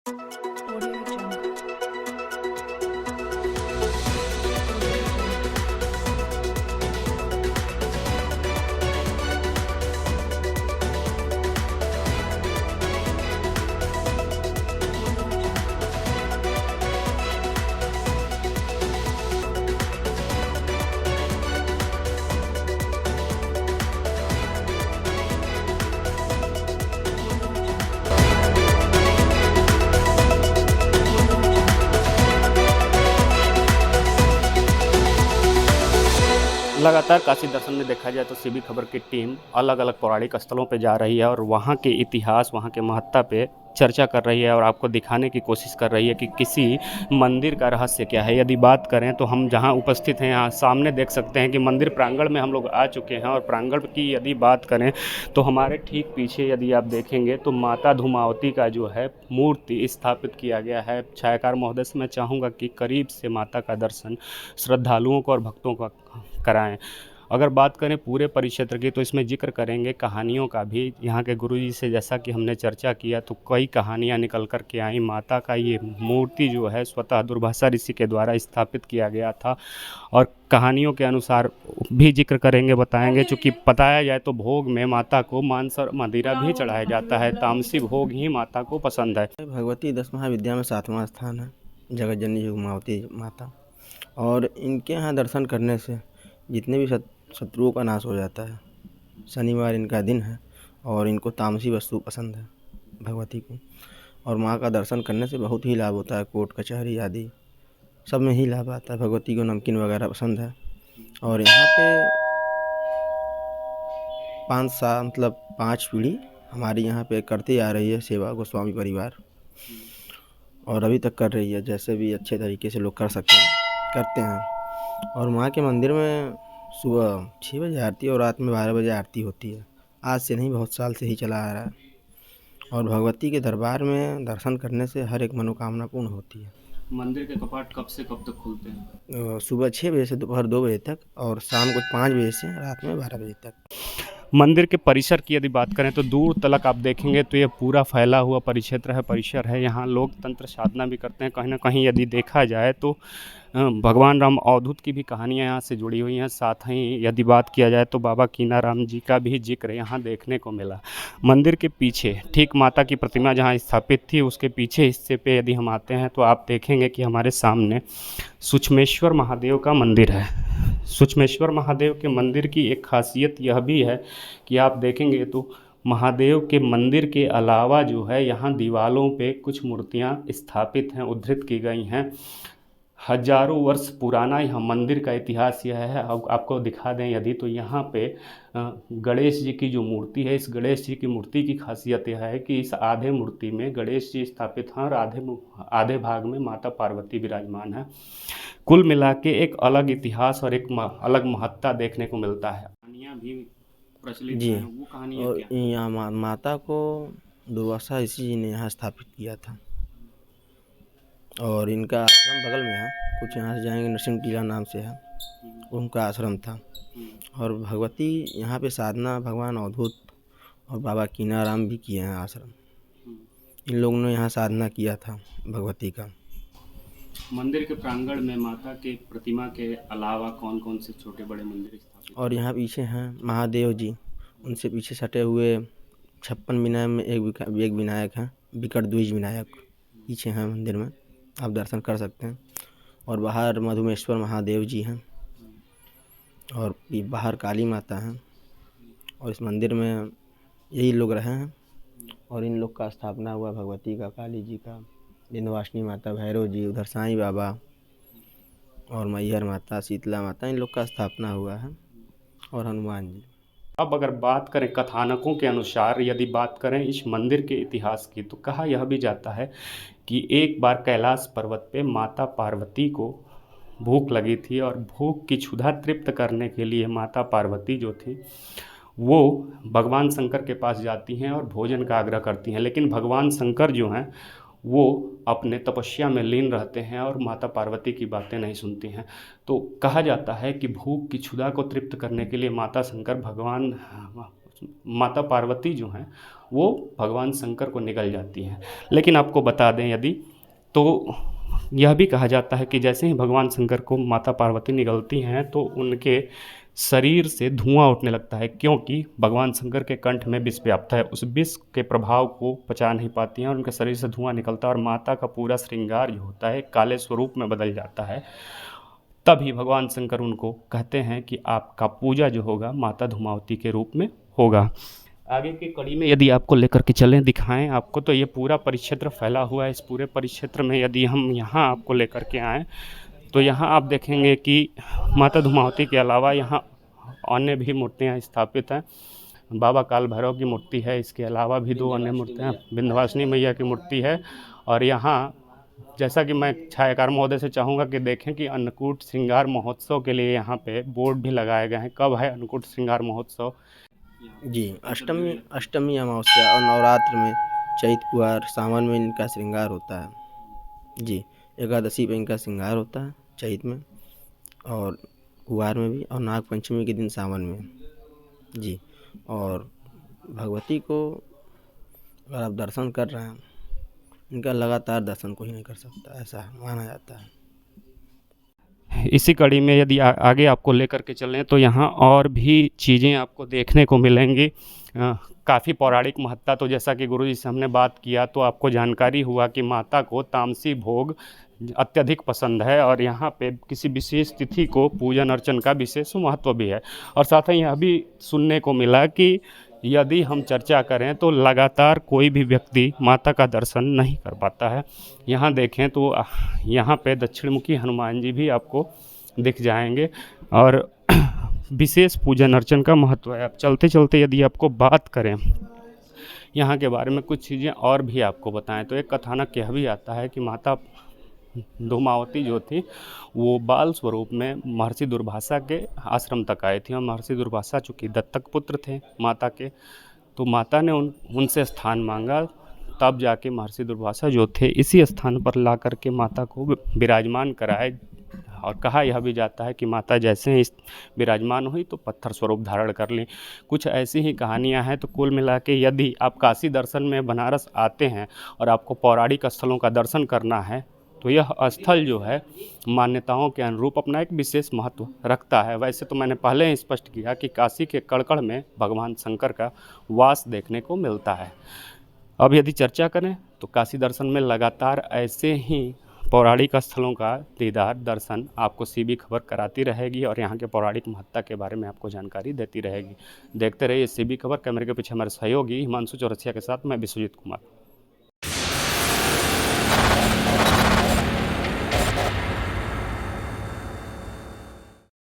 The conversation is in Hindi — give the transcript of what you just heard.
Audio Jungle. लगातार काशी दर्शन में देखा जाए तो सीबी खबर की टीम अलग अलग पौराणिक स्थलों पे जा रही है और वहाँ के इतिहास, वहाँ के महत्ता पे चर्चा कर रही है और आपको दिखाने की कोशिश कर रही है कि किसी मंदिर का रहस्य क्या है। यदि बात करें तो हम जहाँ उपस्थित हैं, यहाँ सामने देख सकते हैं कि मंदिर प्रांगण में हम लोग आ चुके हैं और प्रांगण की यदि बात करें तो हमारे ठीक पीछे यदि आप देखेंगे तो माता धूमावती का जो है मूर्ति स्थापित किया गया है। छायाकार महोदय से मैं चाहूँगा कि करीब से माता का दर्शन श्रद्धालुओं को और भक्तों को कराएं। अगर बात करें पूरे परिक्षेत्र की तो इसमें जिक्र करेंगे कहानियों का भी। यहाँ के गुरुजी से जैसा कि हमने चर्चा किया तो कई कहानियाँ निकल कर के आई। माता का ये मूर्ति जो है स्वतः दूरभाषा ऋषि के द्वारा स्थापित किया गया था और कहानियों के अनुसार भी जिक्र करेंगे, बताएंगे। चूँकि बताया जाए तो भोग में माता को मांस और मदिरा भी चढ़ाया जाता है। तामसी भोग ही माता को पसंद है। भगवती 10 महाविद्या में 7वां स्थान है जगत जननी धूमावती माता। और इनके यहाँ दर्शन करने से जितने भी शत्रुओं का नाश हो जाता है। शनिवार इनका दिन है और इनको तामसी वस्तु पसंद है भगवती को। और माँ का दर्शन करने से बहुत ही लाभ होता है। कोर्ट कचहरी आदि सब में ही लाभ आता है। भगवती को नमकीन वगैरह पसंद है। और यहाँ पे 5 साल मतलब 5 पीढ़ी हमारी यहाँ पे करती आ रही है सेवा, गोस्वामी परिवार, और अभी तक कर रही है। जैसे भी अच्छे तरीके से लोग कर सकते हैं करते हैं। और माँ के मंदिर में सुबह 6 बजे आरती और रात में 12 बजे आरती होती है। आज से नहीं, बहुत साल से ही चला आ रहा है। और भगवती के दरबार में दर्शन करने से हर एक मनोकामना पूर्ण होती है। मंदिर के कपाट कब से कब तक खुलते हैं? सुबह 6 बजे से दोपहर 2 बजे तक और शाम को 5 बजे से रात में 12 बजे तक। मंदिर के परिसर की यदि बात करें तो दूर तलक आप देखेंगे तो ये पूरा फैला हुआ परिसर है। यहाँ लोग तंत्र साधना भी करते हैं। कहीं ना कहीं यदि देखा जाए तो भगवान राम अवधूत की भी कहानियाँ यहाँ से जुड़ी हुई हैं। साथ ही यदि बात किया जाए तो बाबा कीनाराम जी का भी जिक्र यहाँ देखने को मिला। मंदिर के पीछे ठीक माता की प्रतिमा जहाँ स्थापित थी उसके पीछे हिस्से पे यदि हम आते हैं तो आप देखेंगे कि हमारे सामने सूक्ष्मेश्वर महादेव का मंदिर है। सूक्ष्मेश्वर महादेव के मंदिर की एक खासियत यह भी है कि आप देखेंगे तो महादेव के मंदिर के अलावा जो है यहाँ दीवालों पे कुछ मूर्तियाँ स्थापित हैं, उद्धृत की गई हैं। हजारों वर्ष पुराना यह मंदिर का इतिहास यह है। अब आपको दिखा दें यदि तो यहाँ पे गणेश जी की जो मूर्ति है, इस गणेश जी की मूर्ति की खासियत यह है कि इस आधे मूर्ति में गणेश जी स्थापित हैं और आधे भाग में माता पार्वती विराजमान है। कुल मिला के एक अलग इतिहास और एक अलग महत्ता देखने को मिलता है। कहानियाँ भी प्रचलित जी। हैं, वो कहानियाँ और क्या हैं? यहाँ माता को दुर्वासा ऋषि जी ने यहाँ स्थापित किया था। और इनका आश्रम बगल में है, कुछ यहाँ से जाएंगे नरसिंह टीला नाम से है, उनका आश्रम था। और भगवती यहाँ पे साधना भगवान अवधूत और बाबा कीनाराम भी किए हैं आश्रम। इन लोगों ने यहाँ साधना किया था भगवती का। मंदिर के प्रांगण में माता के प्रतिमा के अलावा कौन कौन से छोटे बड़े मंदिर स्थापित? और यहाँ पीछे हैं महादेव जी, उनसे पीछे सटे हुए 56 विनायक में एक विनायक हैं, विकट द्विज विनायक पीछे हैं मंदिर में, आप दर्शन कर सकते हैं। और बाहर मधुमेश्वर महादेव जी हैं और बाहर काली माता हैं। और इस मंदिर में यही लोग रहे हैं और इन लोग का स्थापना हुआ भगवती का, काली जी का, विंध्यवासिनी माता, भैरव जी, उधर साईं बाबा और मैहर माता, शीतला माता, इन लोग का स्थापना हुआ है, और हनुमान जी। अब अगर बात करें कथानकों के अनुसार, यदि बात करें इस मंदिर के इतिहास की, तो कहा यह भी जाता है कि एक बार कैलाश पर्वत पे माता पार्वती को भूख लगी थी और भूख की क्षुधा तृप्त करने के लिए माता पार्वती जो थी वो भगवान शंकर के पास जाती हैं और भोजन का आग्रह करती हैं। लेकिन भगवान शंकर जो हैं वो अपने तपस्या में लीन रहते हैं और माता पार्वती की बातें नहीं सुनती हैं। तो कहा जाता है कि भूख की क्षुधा को तृप्त करने के लिए माता शंकर भगवान माता पार्वती जो हैं वो भगवान शंकर को निगल जाती हैं। लेकिन आपको बता दें यदि, तो यह भी कहा जाता है कि जैसे ही भगवान शंकर को माता पार्वती निगलती हैं तो उनके शरीर से धुआं उठने लगता है, क्योंकि भगवान शंकर के कंठ में विष व्याप्त है। उस विष के प्रभाव को पचा नहीं पाती हैं और उनके शरीर से धुआं निकलता है और माता का पूरा श्रृंगार जो होता है काले स्वरूप में बदल जाता है। तभी भगवान शंकर उनको कहते हैं कि आपका पूजा जो होगा माता धूमावती के रूप में होगा। आगे की कड़ी में यदि आपको लेकर के चलें, दिखाएं आपको, तो ये पूरा परिक्षेत्र फैला हुआ है। इस पूरे परिक्षेत्र में यदि हम यहाँ आपको लेकर के आएँ तो यहाँ आप देखेंगे कि माता धूमावती के अलावा यहाँ अन्य भी मूर्तियाँ स्थापित हैं। बाबा काल भैरव की मूर्ति है, इसके अलावा भी 2 अन्य मूर्तियाँ, विंध्यवासिनी मैया की मूर्ति है। और यहाँ जैसा कि मैं छायाकार महोदय से चाहूँगा कि देखें कि अन्नकूट श्रृंगार महोत्सव के लिए यहाँ पे बोर्ड भी लगाए गए हैं। कब है अन्नकूट श्रृंगार महोत्सव? जी, अष्टमी अमावस्या और नवरात्र में, चैत कुआर सावन में इनका श्रृंगार होता है। जी, एकादशी पे इनका श्रृंगार होता है चैत में, और कुआर में भी, और नाग पंचमी के दिन सावन में। जी, और भगवती को अगर आप दर्शन कर रहे हैं, इनका लगातार दर्शन कोई नहीं कर सकता, ऐसा माना जाता है। इसी कड़ी में यदि आगे आपको लेकर के चलें तो यहाँ और भी चीज़ें आपको देखने को मिलेंगी। काफ़ी पौराणिक महत्ता, तो जैसा कि गुरुजी से हमने बात किया तो आपको जानकारी हुआ कि माता को तामसी भोग अत्यधिक पसंद है और यहाँ पे किसी विशेष तिथि को पूजन अर्चन का विशेष महत्व भी है। और साथ ही यह भी सुनने को मिला कि यदि हम चर्चा करें तो लगातार कोई भी व्यक्ति माता का दर्शन नहीं कर पाता है। यहाँ देखें तो यहाँ पे दक्षिणमुखी हनुमान जी भी आपको दिख जाएंगे और विशेष पूजन अर्चन का महत्व है। अब चलते चलते यदि आपको बात करें यहाँ के बारे में, कुछ चीज़ें और भी आपको बताएं, तो एक कथानक यह भी आता है कि माता धूमावती जो थी वो बाल स्वरूप में महर्षि दुर्वासा के आश्रम तक आई थी। और महर्षि दुर्वासा चूँकि दत्तक पुत्र थे माता के, तो माता ने उनसे स्थान मांगा। तब जाके महर्षि दुर्वासा जो थे इसी स्थान पर ला करके माता को विराजमान कराए। और कहा यह भी जाता है कि माता जैसे ही विराजमान हुई तो पत्थर स्वरूप धारण कर ली। कुछ ऐसी ही कहानियां हैं। तो कुल मिला के यदि आप काशी दर्शन में बनारस आते हैं और आपको पौराणिक स्थलों का दर्शन करना है तो यह स्थल जो है मान्यताओं के अनुरूप अपना एक विशेष महत्व रखता है। वैसे तो मैंने पहले ही स्पष्ट किया कि काशी के कड़कड़ में भगवान शंकर का वास देखने को मिलता है। अब यदि चर्चा करें तो काशी दर्शन में लगातार ऐसे ही पौराणिक स्थलों का दीदार दर्शन आपको सीबी खबर कराती रहेगी और यहाँ के पौराणिक महत्ता के बारे में आपको जानकारी देती रहेगी। देखते रहिए सीबी खबर। कैमरे के पीछे हमारे सहयोगी हिमांशु चौरसिया के साथ मैं विश्वजीत कुमार।